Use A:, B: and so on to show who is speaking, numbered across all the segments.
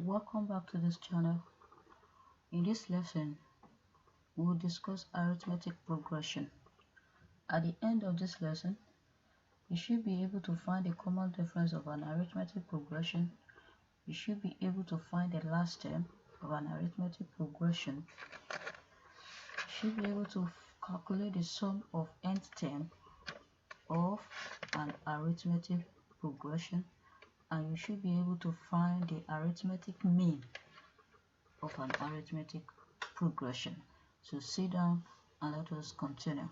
A: Welcome back to this channel. In this lesson, we will discuss arithmetic progression. At the end of this lesson, you should be able to find the common difference of an arithmetic progression. You should be able to find the last term of an arithmetic progression. You should be able to calculate the sum of nth term of an arithmetic progression, and you should be able to find the arithmetic mean of an arithmetic progression. So sit down and let us continue.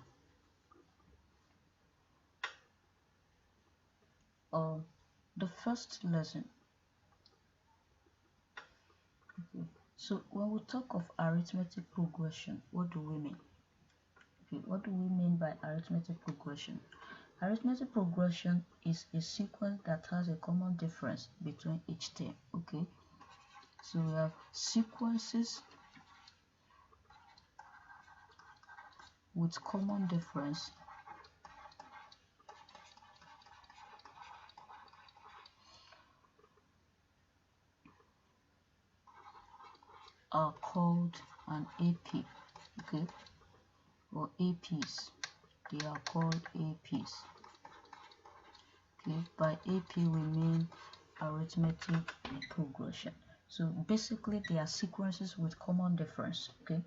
A: The first lesson. Okay. So when we talk of arithmetic progression, what do we mean? Okay, what do we mean by arithmetic progression? Arithmetic progression is a sequence that has a common difference between each term. Okay, so we have sequences with common difference are called an AP, okay, or APs. They are called APs. Okay, by AP we mean arithmetic progression. So basically they are sequences with common difference. Okay,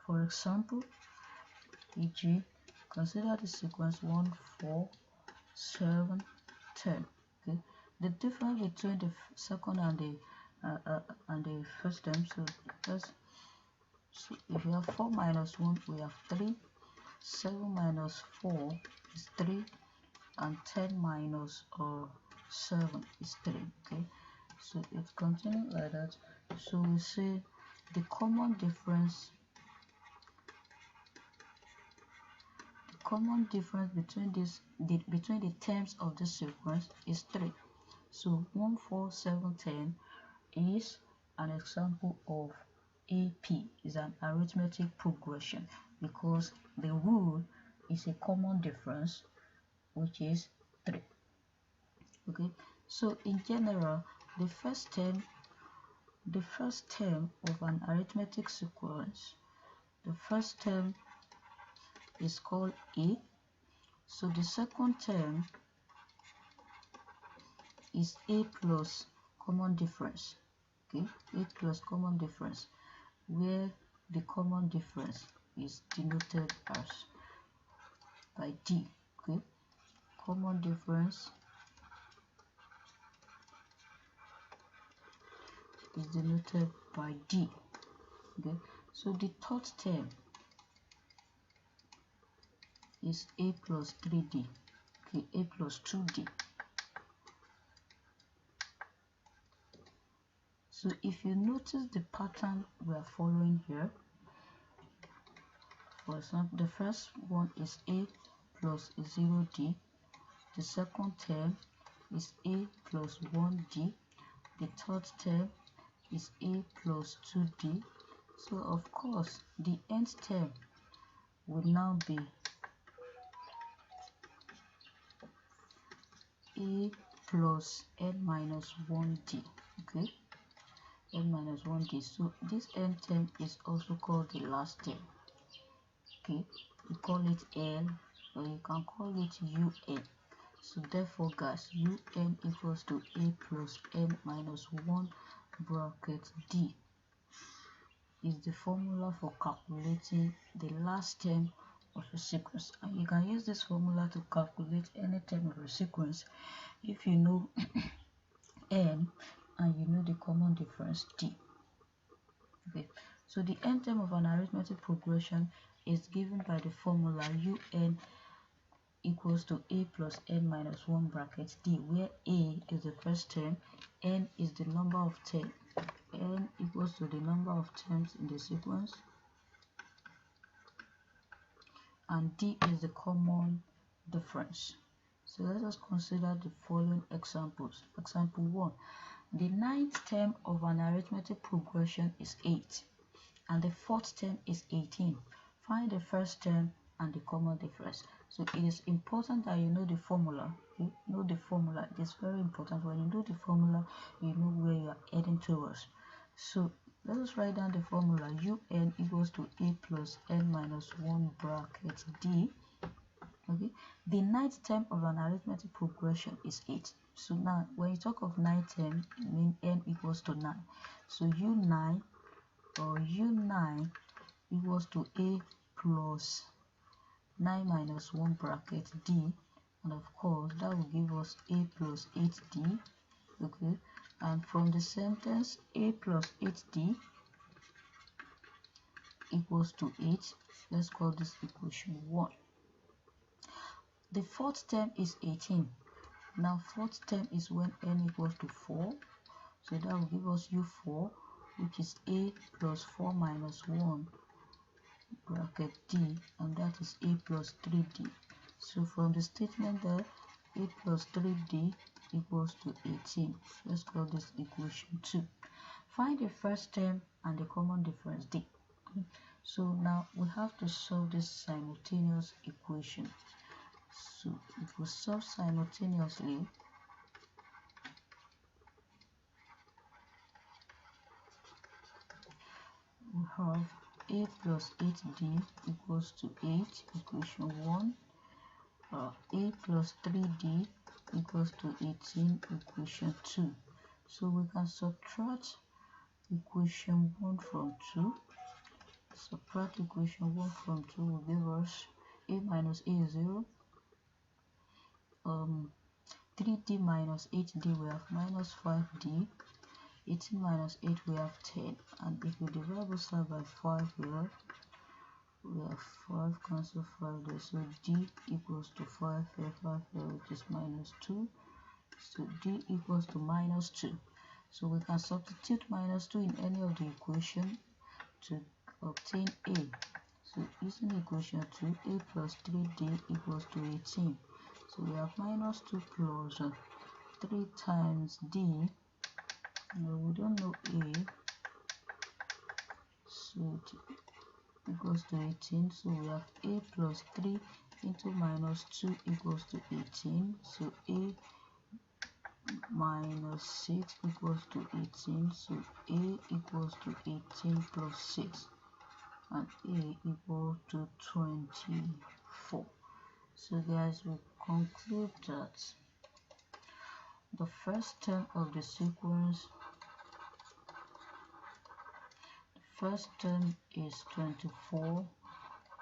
A: for example, e.g., consider the sequence 1, 4, 7, 10. Okay, the difference between the second and the first term. So if you have 4 minus 1, we have 3. 7 minus 4 is 3, and 10 minus 7 is 3. Okay, so it continues like that. So we say the common difference between the terms of this sequence is 3. So 1, 4, 7, 10 is an example of AP, is an arithmetic progression, because the rule is a common difference, which is 3. Okay, so in general, the first term of an arithmetic sequence, the first term is called A. So the second term is A plus common difference. Okay, A plus common difference, where the common difference is denoted as by D. Okay, common difference is denoted by D. Okay, so the third term is A plus 3D. Okay, A plus 2D. So if you notice the pattern we are following here, for example, the first one is A plus 0D, the second term is A plus 1D, the third term is A plus 2D. So of course the nth term will now be A plus n minus 1D. Okay, n minus 1D. So this n term is also called the last term. Okay, we call it N, or you can call it UN. So therefore guys, UN equals to A plus n minus 1 bracket D is the formula for calculating the last term of a sequence. And you can use this formula to calculate any term of a sequence if you know n and you know the common difference D. Okay, so the n term of an arithmetic progression is given by the formula UN equals to A plus n minus 1 bracket D, where A is the first term, n is the number of terms, n equals to the number of terms in the sequence, and D is the common difference. So let us consider the following examples. Example 1. The 9th term of an arithmetic progression is 8, and the 4th term is 18. Find the first term and the common difference. So it is important that you know the formula. You know the formula. It is very important. When you know the formula, you know where you are heading towards. So let us write down the formula. Un equals to a plus n minus 1 bracket d. Okay, the ninth term of an arithmetic progression is 8. So now when you talk of ninth term, it means n equals to 9. So u9 or u9 equals to a plus 9 minus 1 bracket d, and of course that will give us a plus 8d. Okay, and from the sentence a plus 8d equals to 8, let's call this equation 1. The fourth term is 18. Now fourth term is when n equals to 4, so that will give us u4, which is a plus 4 minus 1 bracket d, and that is a plus 3d. So from the statement there, a plus 3d equals to 18. Let's call this equation 2. Find the first term and the common difference d. So now we have to solve this simultaneous equation. So if we solve simultaneously, we have a plus 8d equals to 8, equation 1. A plus 3d equals to 18, equation 2. So we can subtract equation 1 from 2. Subtract equation 1 from 2 will give us a minus a is 0. 3d minus 8d we have minus 5d. 18 minus 8 we have 10, and if we divide both sides by 5 here, we have 5 cancel 5 there, so d equals to 5 here, 5 here, which is minus 2. So d equals to minus 2. So we can substitute minus 2 in any of the equation to obtain a. So using equation 2, a plus 3d equals to 18. So we have minus 2 plus 3 times d. No, we don't know a, so it equals to 18. So we have a plus 3 into minus 2 equals to 18. So a minus 6 equals to 18. So a equals to 18 plus 6, and a equals to 24. So guys, we conclude that the first term of the sequence, first term is 24,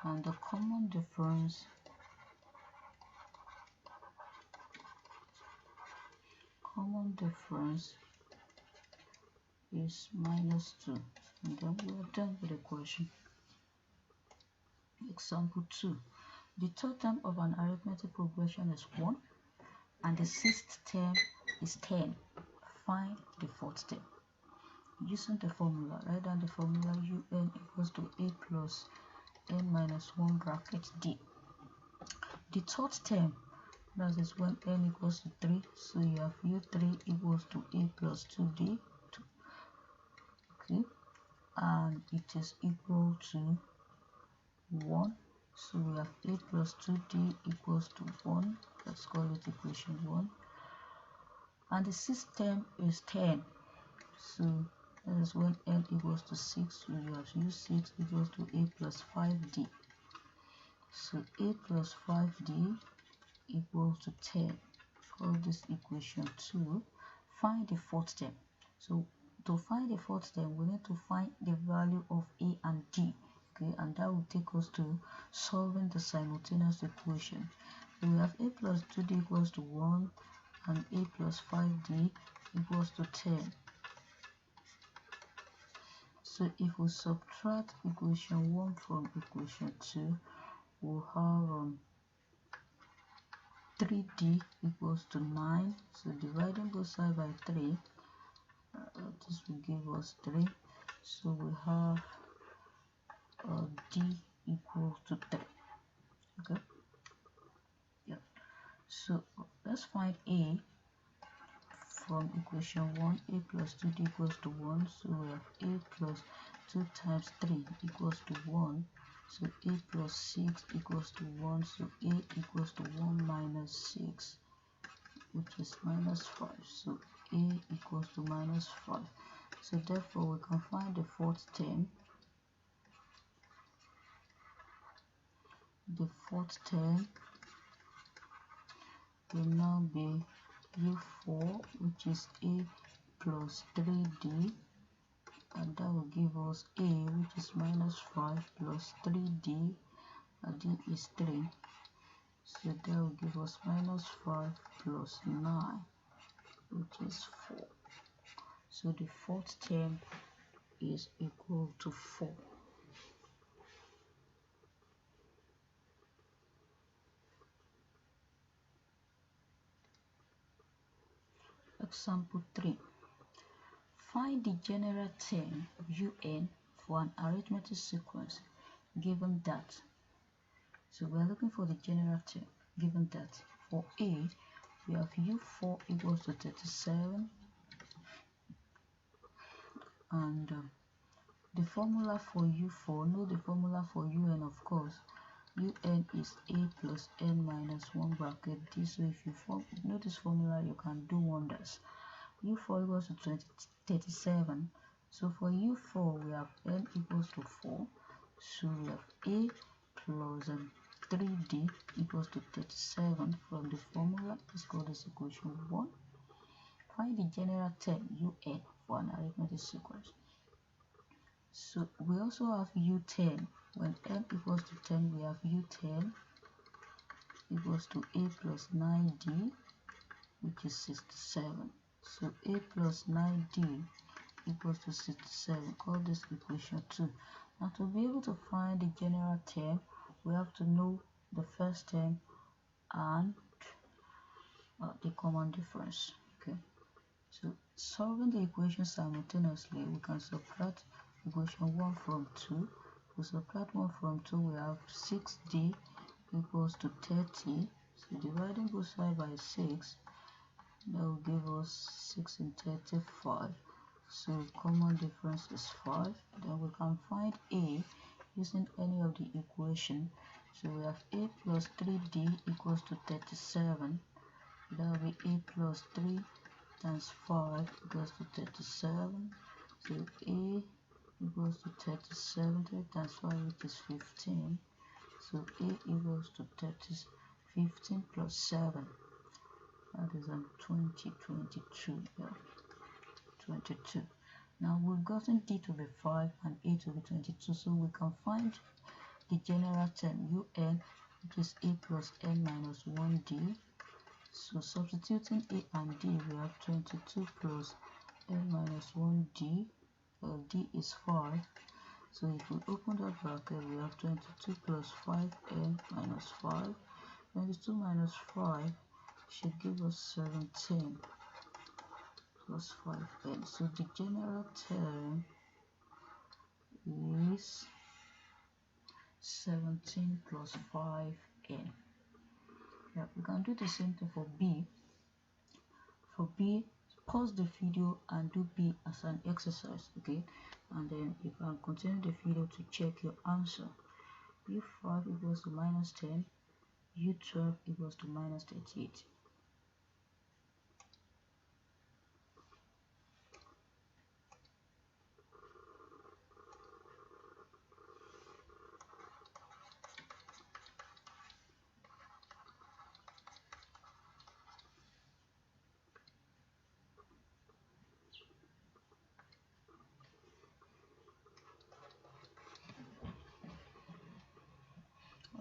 A: and the common difference is minus 2. And then we are done with the question. Example 2. The third term of an arithmetic progression is 1, and the sixth term is 10. Find the fourth term. Using the formula, write down the formula. Un equals to a plus n minus 1 bracket d. The third term, that is when n equals to 3, so you have u3 equals to a plus 2d. Okay, and it is equal to 1. So we have a plus 2d equals to 1. Let's call it equation 1. And the sixth term is 10. So that is when n equals to 6. So you have u6 equals to a plus 5d. So a plus 5d equals to 10. Call this equation 2. Find the fourth term. So to find the fourth term, we need to find the value of a and d. Okay, and that will take us to solving the simultaneous equation. So we have a plus 2d equals to 1, and a plus 5d equals to 10. So if we subtract equation 1 from equation 2, we'll have 3d equals to 9. So dividing both sides by 3, this will give us 3. So we have d equals to 3. Okay, yeah. So let's find a from equation 1. A plus 2d equals to 1. So we have a plus 2 times 3 equals to 1. So a plus 6 equals to 1. So a equals to 1 minus 6, which is minus 5. So a equals to minus 5. So therefore we can find the fourth term. The fourth term will now be u4, which is a plus 3d, and that will give us a, which is minus 5, plus 3d, and d is 3. So that will give us minus 5 plus 9, which is 4. So the fourth term is equal to 4. Example 3. Find the general term un for an arithmetic sequence given that. So we are looking for the general term given that for a we have u4 equals to 37, and the formula for u4, know the formula for un, of course. Un is a plus n minus 1 bracket d. So if you know this formula, you can do wonders. u4 equals to 37. So for u4 we have n equals to 4. So we have a plus 3d equals to 37 from the formula. Let's call this equation 1. Find the general term un for an arithmetic sequence. So we also have u10. When n equals to 10, we have u10 equals to a plus 9d, which is 67. So a plus 9d equals to 67. Call this equation 2. Now to be able to find the general term, we have to know the first term and the common difference. Okay. So solving the equation simultaneously, we can subtract equation 1 from 2. We subtract 1 from 2, we have 6d equals to 30. So dividing both sides by 6, that will give us 6 and 35. So common difference is 5. Then we can find a using any of the equation. So we have a plus 3d equals to 37. That will be a plus 3 times 5 equals to 37. So a equals to 37, 3 times 5, which is 15. So a equals to 15 plus 7. That is 20, 22. Yeah, 22. Now we've gotten d to be 5 and a to be 22, so we can find the general term un, which is a plus n minus 1d. So substituting a and d, we have 22 plus n minus 1d. D is 5. So if we open that bracket, we have 22 plus 5n minus 5. 22 minus 5 should give us 17 plus 5n. So the general term is 17 plus 5n. Yeah, we can do the same thing for b. For b, pause the video and do b as an exercise, okay? And then you can continue the video to check your answer. u5 equals to minus 10, u12 equals to minus 38.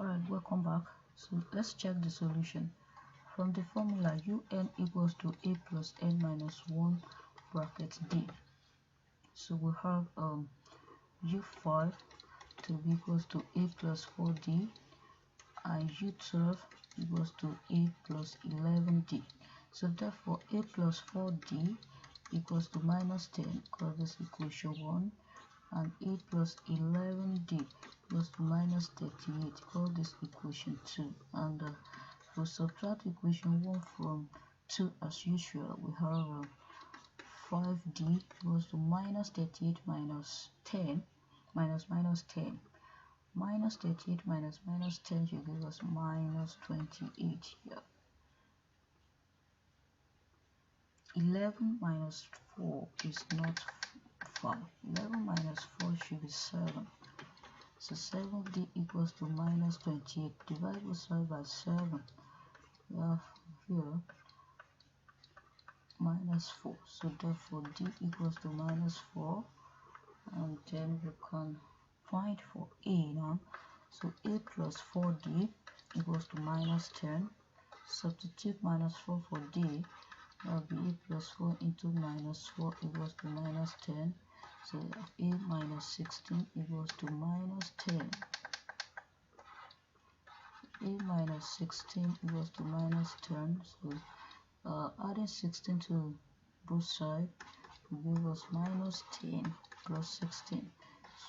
A: Alright, welcome back. So let's check the solution. From the formula, un equals to a plus n minus 1 bracket d. So we have u5 to be equals to a plus 4d, and u12 equals to a plus 11d. So therefore a plus 4d equals to minus 10, call this equation 1, and a plus 11d equals to minus 38, call this equation 2. And we subtract equation 1 from 2 as usual. We have 5d equals to minus 38 minus 10 minus 10. Minus 38 minus minus 10 should give us minus 28 here. 11 minus 4 is not 5. 11 minus 4 should be 7. So 7d equals to minus 28. Divide both sides by 7. We have here minus 4. So therefore d equals to minus 4. And then we can find for a now. So a plus 4d equals to minus 10. Substitute minus 4 for d. That will be a plus 4 into minus 4 equals to minus 10. So a minus 16 equals to minus 10. A minus 16 equals to minus 10. So adding 16 to both sides will give us minus 10 plus 16.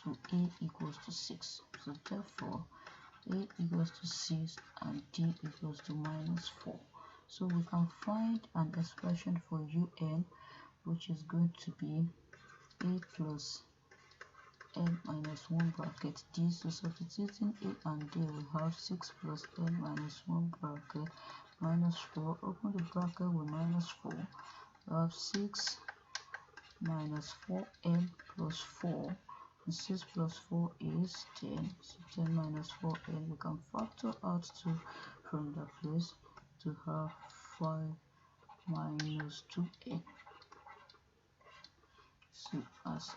A: So a equals to 6. So therefore a equals to 6 and d equals to minus 4. So we can find an expression for un, which is going to be a plus n minus 1 bracket d. So substituting a and d, we have 6 plus n minus 1 bracket minus 4. Open the bracket with minus 4. We have 6 minus 4n plus 4. And 6 plus 4 is 10. So 10 minus 4n, we can factor out 2 from the place to have 5 minus 2n. So as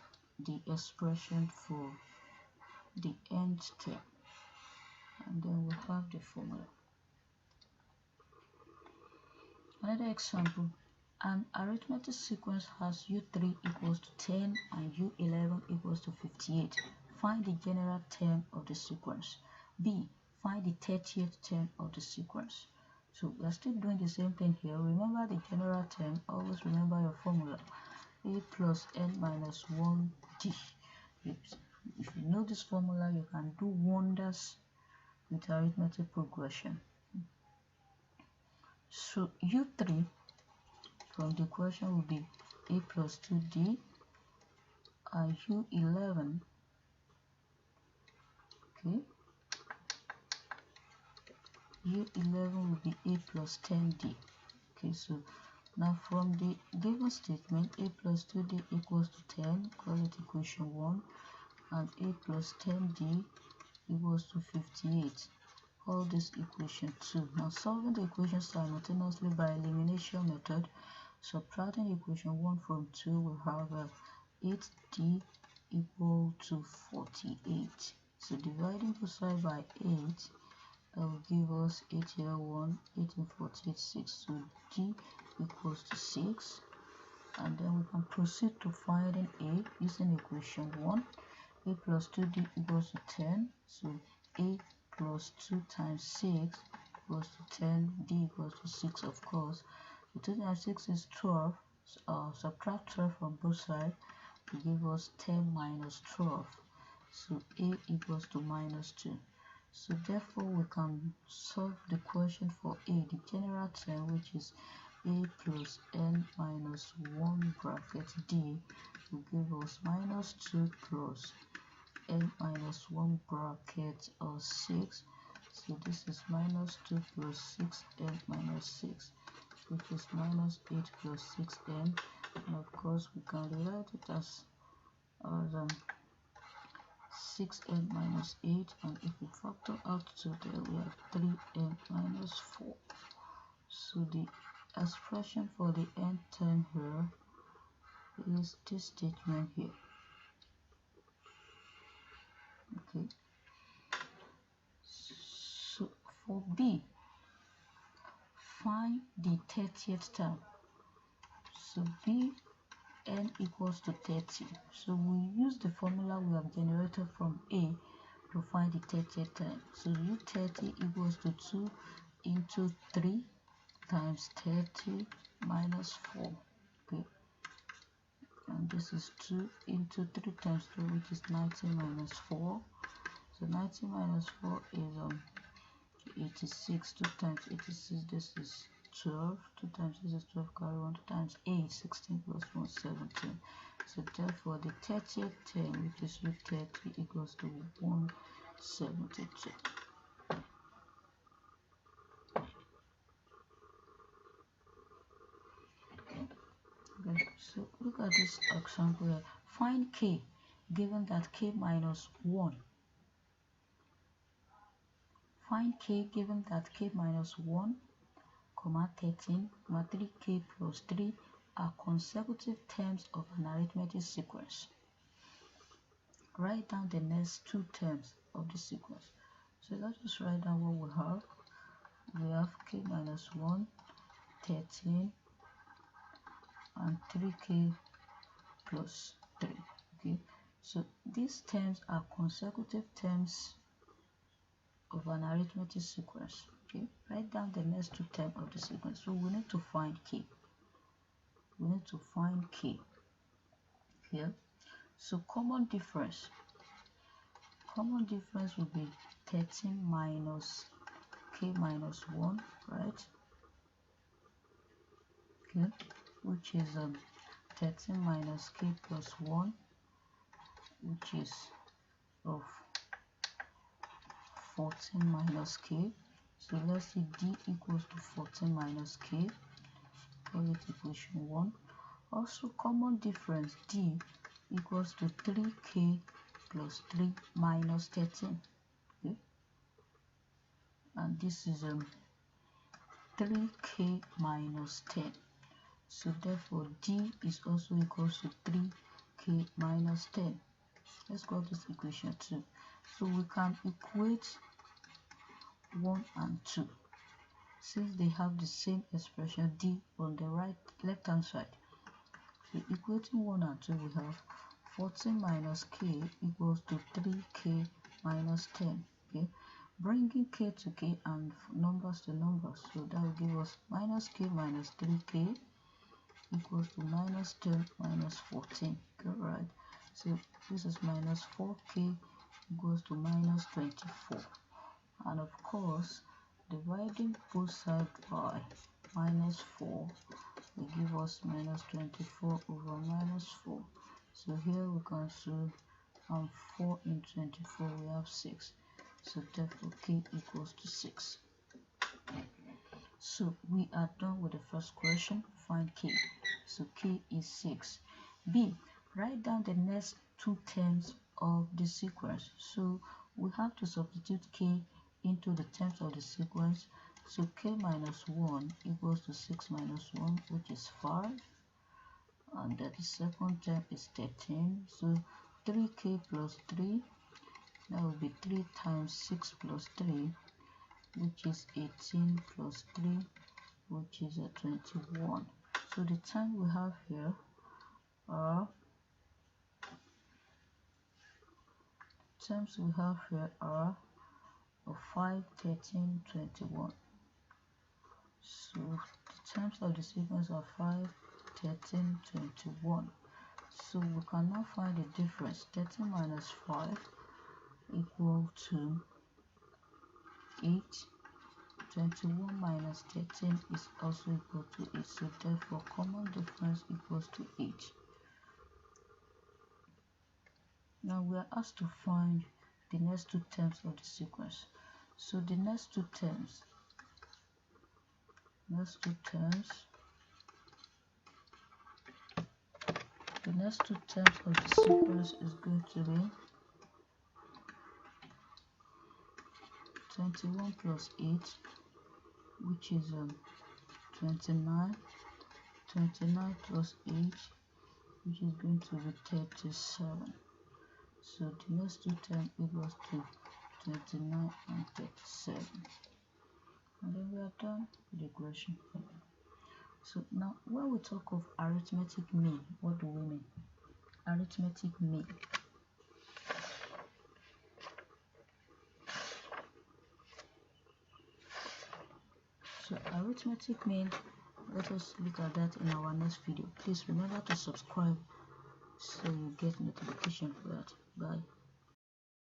A: the expression for the nth term. And then we have the formula. Another example. An arithmetic sequence has u3 equals to 10 and u11 equals to 58. Find the general term of the sequence. B. Find the 30th term of the sequence. So we are still doing the same thing here. Remember the general term. Always remember your formula. A plus n minus 1d. If you know this formula, you can do wonders with arithmetic progression. So u3 from the equation will be a plus 2d, and u11, okay, u11 will be a plus 10d. Okay, so now from the given statement, a plus 2d equals to 10, call it equation 1, and a plus 10d equals to 58. Call this equation 2. Now solving the equation simultaneously by elimination method, subtracting equation 1 from 2, we have 8d equal to 48. So dividing both sides by 8, that will give us 8 here 1, 8 and 48, 6. So d equals to 6. And then we can proceed to finding a using equation 1. A plus 2d equals to 10. So a plus 2 times 6 equals to 10. D equals to 6, of course. So 2 times 6 is 12. Subtract 12 from both sides to give us 10 minus 12. So a equals to minus 2. So therefore we can solve the question for a, the general term, which is a plus n minus 1 bracket d, will give us minus 2 plus n minus 1 bracket 6. So this is minus 2 plus 6n minus 6, which is minus 8 plus 6n. And of course we can rewrite it as 6n minus 8, and if we factor out 2 there, we have 3n minus 4. So the expression for the nth term here is this statement here. Okay, so for B, find the 30th term. So B n equals to 30. So we use the formula we have generated from A to find the 30th term. So u30 equals to 2 into 3 times 30 minus 4. Okay, and this is 2 into 3 times 3, which is 90 minus 4. So 90 minus 4 is 86. 2 times 86, this is 12. 2 times this is 12, carry 1. 2 times 8, 16 plus 1, 17. So therefore the 30th term, which is u30, equals to 1 72. Okay, so look at this example here. Find k given that k minus 1. Find k given that k minus 1, 13, 3k plus 3 are consecutive terms of an arithmetic sequence. Write down the next two terms of the sequence. So let's just write down what we have. We have k minus 1, 13, and 3k plus 3. Okay, so these terms are consecutive terms of an arithmetic sequence. Okay, write down the next two terms of the sequence. So we need to find k. We need to find k here. So common difference will be 13 minus k minus 1, right? Okay, which is 13 minus k plus 1, which is of 14 minus k. So let's see, d equals to 14 minus k. Call it equation 1. Also common difference, d equals to 3k plus 3 minus 13. Okay, and this is 3k minus 10. So therefore d is also equals to 3k minus 10. Let's call this equation 2. So we can equate 1 and 2 since they have the same expression d on the left hand side. So equating 1 and 2, we have 14 minus k equals to 3k minus 10. Okay, bringing k to k and numbers to numbers, so that will give us minus k minus 3k equals to minus 10 minus 14. Okay, right, so this is minus 4k equals to minus 24, and of course dividing both sides by minus 4 will give us minus 24 over minus 4. So here we can see 4 in 24 we have 6. So therefore k equals to 6. So we are done with the first question. Find k. So k is 6. B. Write down the next two terms of the sequence. So we have to substitute k into the terms of the sequence. So k minus 1 equals to 6 minus 1, which is 5. And then the second term is 13. So 3k plus 3, that will be 3 times 6 plus 3, which is 18 plus 3, which is 21. So the term we have here are 5, 13, 21. So the terms of the sequence are 5, 13, 21. So we can now find the difference. 13 minus 5 equal to 8. 21 minus 13 is also equal to 8. So therefore common difference equals to 8. Now we are asked to find the next two terms of the sequence. So the next two terms of the sequence is going to be 21 plus 8, which is 29. 29 plus 8, which is going to be 37. So the next two terms equals to 29 and 37. And then we are done with the equation. So now when we talk of arithmetic mean, what do we mean? Arithmetic mean. So arithmetic mean, let us look at that in our next video. Please remember to subscribe so you get notification for that. Bye.